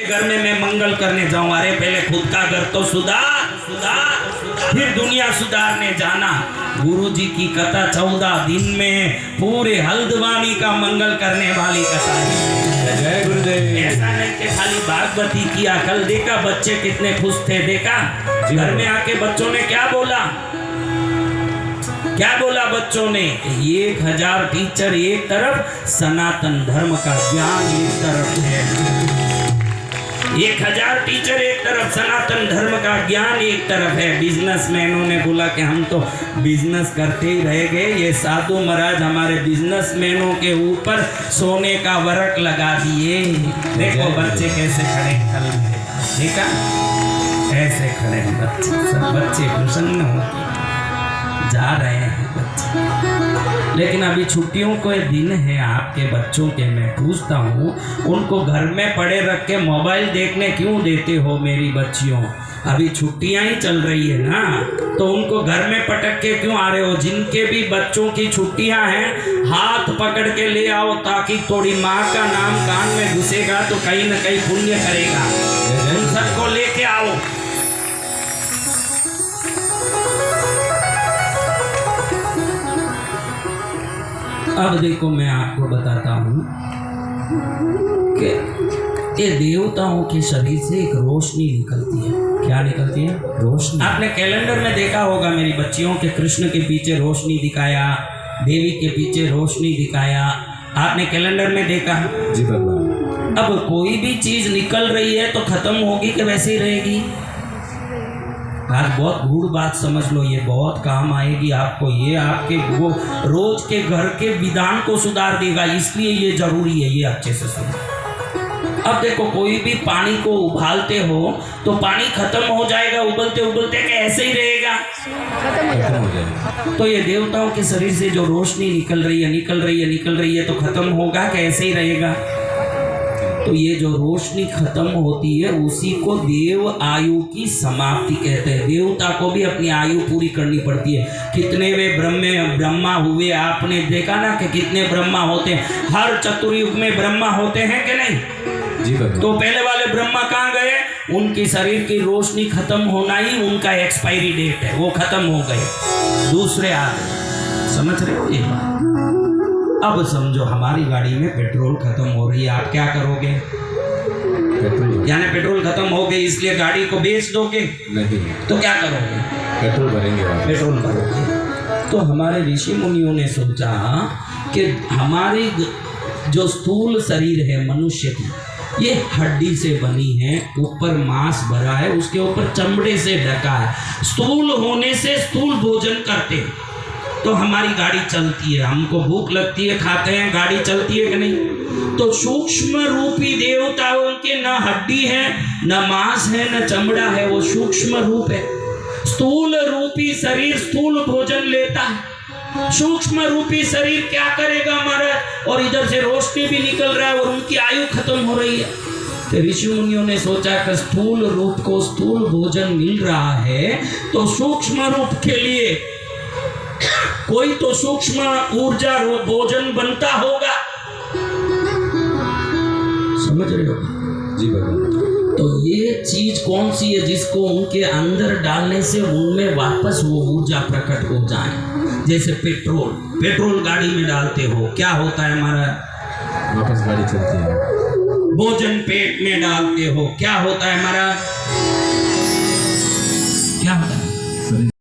घर में मैं मंगल करने जाऊं, अरे पहले खुद का घर तो सुधार, फिर दुनिया सुधारने जाना। गुरुजी की कथा 14 दिन में पूरे हल्द्वानी का मंगल करने वाली कथा है। जय गुरुदेव। ऐसा नहीं कि खाली भागवती किया, कल देखा बच्चे कितने खुश थे, देखा घर में आके बच्चों ने क्या बोला, क्या बोला बच्चों ने, 1000 टीचर एक तरफ, सनातन धर्म का ज्ञान एक तरफ है। 1000 टीचर एक तरफ, सनातन धर्म का ज्ञान एक तरफ है। बिजनेसमैनों ने बोला कि हम तो बिजनेस करते ही रह गए, ये साधु महाराज हमारे बिजनेसमैनों के ऊपर सोने का वर्क लगा दिए। देखो बच्चे कैसे खड़े, कल देखा ऐसे खड़े बच्चे, सब बच्चे प्रसन्न होकर जा रहे हैं बच्चे। लेकिन अभी छुट्टियों के दिन है आपके बच्चों के, मैं पूछता हूँ उनको घर में पड़े रख के मोबाइल देखने क्यों देते हो मेरी बच्चियों? अभी छुट्टियां ही चल रही है ना, तो उनको घर में पटक के क्यों आ रहे हो? जिनके भी बच्चों की छुट्टियां हैं हाथ पकड़ के ले आओ, ताकि थोड़ी माँ का नाम कान में घुसेगा तो कहीं ना कहीं पुण्य करेगा। उन सबको लेके आओ। अब देखो मैं आपको बताता हूँ कि ये देवताओं के शरीर से एक रोशनी निकलती है। क्या निकलती है? रोशनी। आपने कैलेंडर में देखा होगा मेरी बच्चियों के, कृष्ण के पीछे रोशनी दिखाया, देवी के पीछे रोशनी दिखाया, आपने कैलेंडर में देखा जी भगवान। अब कोई भी चीज निकल रही है तो खत्म होगी कि वैसे ही रहेगी? आज बहुत गूढ़ बात समझ लो, ये बहुत काम आएगी आपको, ये आपके वो रोज के घर के विधान को सुधार देगा, इसलिए ये जरूरी है, ये अच्छे से सुनो। अब देखो कोई भी पानी को उबालते हो तो पानी खत्म हो जाएगा उबलते उबलते, कि ऐसे ही रहेगा? खत्म हो जाएगा। तो ये देवताओं के शरीर से जो रोशनी निकल रही है तो खत्म होगा कि ऐसे ही रहेगा? तो ये जो रोशनी खत्म होती है उसी को देव आयु की समाप्ति कहते हैं। देवता को भी अपनी आयु पूरी करनी पड़ती है। कितने वे ब्रह्मा हुए, आपने देखा ना कि कितने ब्रह्मा होते हैं, हर चतुर्युग में ब्रह्मा होते हैं कि नहीं? जी भगवान। तो पहले वाले ब्रह्मा कहाँ गए? उनकी शरीर की रोशनी खत्म होना ही उनका एक्सपायरी डेट है, वो खत्म हो गए, दूसरे आ गए। समझ रहे हो ये बात? अब समझो हमारी गाड़ी में पेट्रोल खत्म हो रही है, आप क्या करोगे? यानी पेट्रोल खत्म हो गई इसलिए गाड़ी को बेच दोगे? नहीं। तो क्या करोगे? पेट्रोल भरेंगे। पेट्रोल भरोगे। तो हमारे ऋषि मुनियों ने सोचा कि हमारी जो स्थूल शरीर है मनुष्य की, ये हड्डी से बनी है, ऊपर मांस भरा है, उसके ऊपर चमड़े से ढका है। स्थूल होने से स्थूल भोजन करते हैं तो हमारी गाड़ी चलती है, हमको भूख लगती है, खाते हैं, गाड़ी चलती है कि नहीं? तो सूक्ष्म रूपी देवताओं के न हड्डी है, न मांस है, न चमड़ा है, वो सूक्ष्म रूप है। स्थूल रूपी शरीर स्थूल भोजन लेता है, सूक्ष्म रूपी शरीर क्या करेगा हमारा? और इधर से रोशनी भी निकल रहा है और उनकी आयु खत्म हो रही है। तो ऋषि मुनियों ने सोचा कि स्थूल रूप को स्थूल भोजन मिल रहा है तो सूक्ष्म रूप के लिए कोई तो सूक्ष्म ऊर्जा भोजन बनता होगा। समझ रहे हो? जी भगवान। तो ये चीज कौन सी है जिसको उनके अंदर डालने से उनमें वापस वो ऊर्जा प्रकट हो जाए? जैसे पेट्रोल गाड़ी में डालते हो, क्या होता है हमारा? वापस गाड़ी चलती है। भोजन पेट में डालते हो, क्या होता है हमारा? क्या होता है?